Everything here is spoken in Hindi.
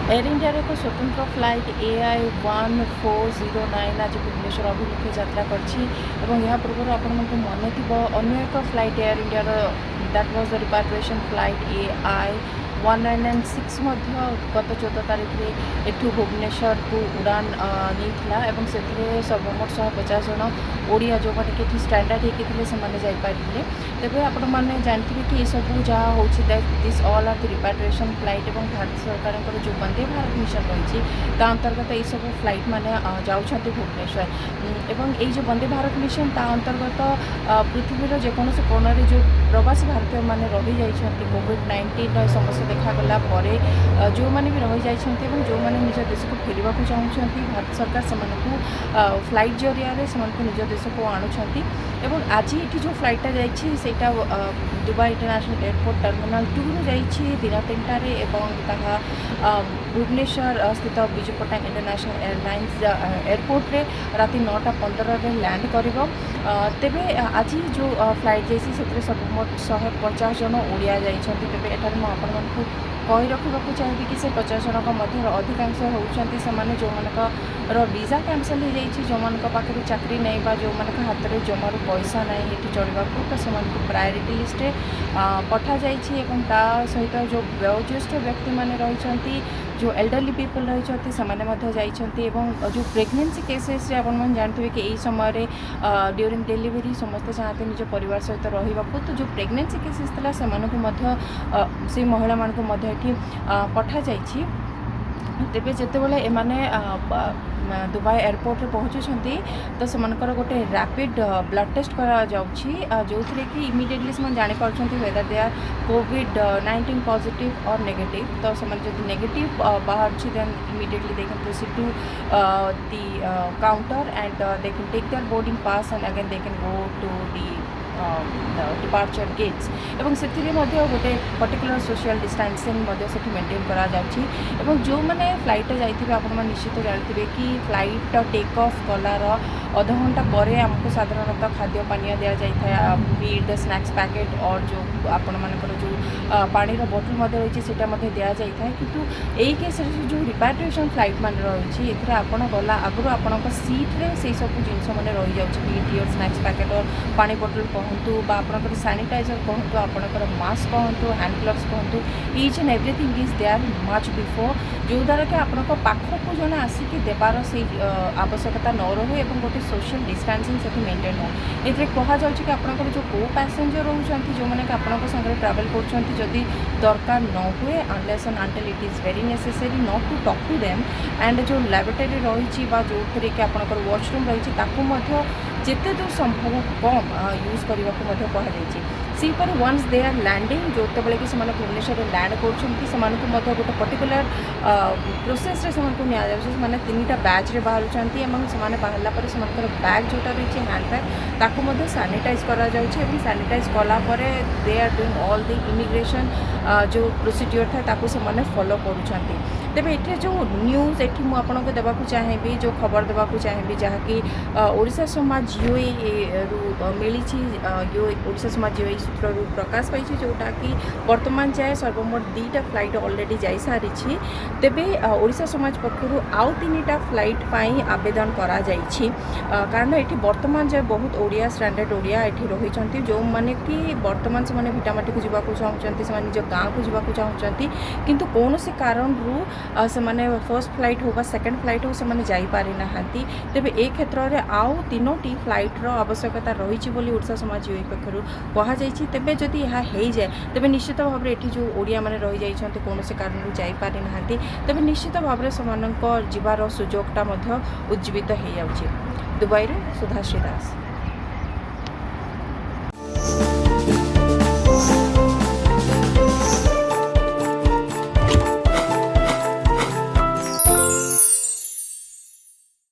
एयर इंडिया एक स्वतंत्र फ्लाइट AI1409 आज भुवनेश्वर अभिमुखे यात्रा कर पूर्व आपण मन थी अन्य एक flight Air India that was the repatriation flight AI1996 गत 14 तारीख में एठू भुवनेश्वर को उड़ान नहीं से सर्वमोट 150 जन ओडिया जो मैंने कि स्टैंडर्ड होते जापारे तेज आपण मैंने जानते कि ये सब जहाँ हो this all are the repatriation flight और भारत सरकार जो वंदे भारत मिशन रही अंतर्गत ये सब फ्लाइट मैंने जाऊँच भुवनेश्वर एवं ये जो वंदे भारत मिशन ता अंतर्गत पृथ्वीर जेकोसी कोणर जो प्रवासी भारतीय मैंने रही जाइए कोविड-19 समस्या देखागला जो मैंने भी रही जाइए जो मैंने निज देश को फेरवा चाहूँगी भारत सरकार से फ्लाइट जरिया से निज देश को आणुंट एवं आज ये जो फ्लाइटा जाटा दुबई इंटरनेशनल एयरपोर्ट टर्मिनाल 2 रू जाइए दिन 3टार भुवनेश्वर स्थित Biju Patnaik International Airlines Airport रे राति 9:15 लैंड कर तेबे आज जो फ्लाइट जाइए सर्वमोट 150 जन ओडिया जाइछन्ति तेबे एठार मु आपण मानकु कही रखा चाहिए कि से 50 जन मध्य अधिकांश होती से जो मानकर वीजा कैंसल हो जाइए जो मान पाखे चाकरी नहीं जो मान हाथ में जमार पैसा ना ये चलवा तो से प्रायोरिटी लिस्ट पठा जाइए सहित जो वयोज्येष्ठ व्यक्ति मैंने रही जो एल्डरली पीपल रही से जो प्रेगनेंसी केसेस आपन जानते कि यही समय ड्यूरिंग डिलीवरी समस्त चाहते निज परिवार सहित रहा तो जो प्रेगनेंसी केसेस था से महिला मानक पठा जाइए तेबे जितेबाला एमाने दुबई एयरपोर्ट रे पहुँचुंट तो से गोटे रैपिड ब्लड टेस्ट करा जाउछि जो थे कि इमिडिएटली से जापार वेदर दे आर कोविड-19 पॉजिटिव और नेगेटिव तो से नेगेटिव बाहर then immediately they can proceed to the counter and they can take their boarding pass and again they can go to the departure gates एवं से गोटे पर्टिकुलर सोशल डिस्टेंसिंग से मेंटेन करा जाउछि जो मैंने फ्लाइट जाइए आप निश्चित जानते कि फ्लाइट टेक ऑफ कलार अध घंटा पर आमको साधारणतः खाद्य पानी दि जाए बीड स्नैक्स पैकेट और जो आपण मानकर जो पानी बोतल रही है दि जाए किंतु यही केस जो रिपाट्रिएशन फ्लाइट मान रही है आपड़ गला आगु आपण सीट्रे से सब जिनस मैंने रही जाऊँगी बीड और स्नैक्स पैकेट और पानी बोतल कहतु आपणकर सानिटाइजर कहतु आपणकर मास्क कहतु हैंड ग्लोव्स कहतु each and everything is there much before जो द्वारा कि आपण पाखक जड़े आसिक देवार से आवश्यकता न रहे और गोटे सोशल डिस्टेंसिंग से मेंटेन हो ये कहुच्छे कि आपंकर जो को पैसेंजर रोचान जो मैंने आपण सागर ट्रावेल करुँच दरकार न हुए unless and until it is very necessary not to talk to them and जो लैबोरेटरी रही जो थे कि आपंकर वॉशरूम रही जिते जो संभव कम यूज करने को कहुई सीपर वन्स दे आर लैंडिंग जो कि से भुवनेश्वर लैंड कर गोटे पर्टिकुलर प्रोसेस मैंने 3टा बैच रे बाहर से बाहरला बैग जोटा रही हैंड बैग ताकू सानिटाइज करा सानिटाइज कलापर they are doing all the immigration जो प्रोसीड्योर था ताकू से फॉलो करुँच तेज ये जो न्यूज़ ये मुझे देवाक चाहिए जो खबर देवाक चाहिए जहाँकि ओडिशा समाज जीओई रु मिली ओडिशा समाज जीओई सूत्र प्रकाश पाई जोटा कि वर्तमान जाए सर्वमोट 2टा फ्लाइट ऑलरेडी जा सारी तेबे ओडिशा समाज पक्षर आउ 3टा फ्लाइट पाई आवेदन करा जाइछि कारण ये वर्तमान जाए बहुत ओडिया स्टैंडर्ड ओडिया ये रही जो मैंने कि वर्तमान से भिटामाटी को जावाक चाहते से निज गाँव को जावाक चाहते किंतु कौन से कारण रु से फर्स्ट फ्लाइट हो सेकेंड फ्लाइट हो से जापारि ना तेबे ए क्षेत्र में आउ 3टी फ्लाइट्र आवश्यकता रही ओडिशा समाज जीओई पक्षर कहुई तेबे जदि यह हो जाए तेबे निश्चित भाव में ये जो ओडिया मैंने रही जाइए कौन से कारण जापारि ना तेबे निश्चित भाव में से जीवार सुजोगटा उज्जीवित हो जाउछि दुबई रे सुधाश्री दास।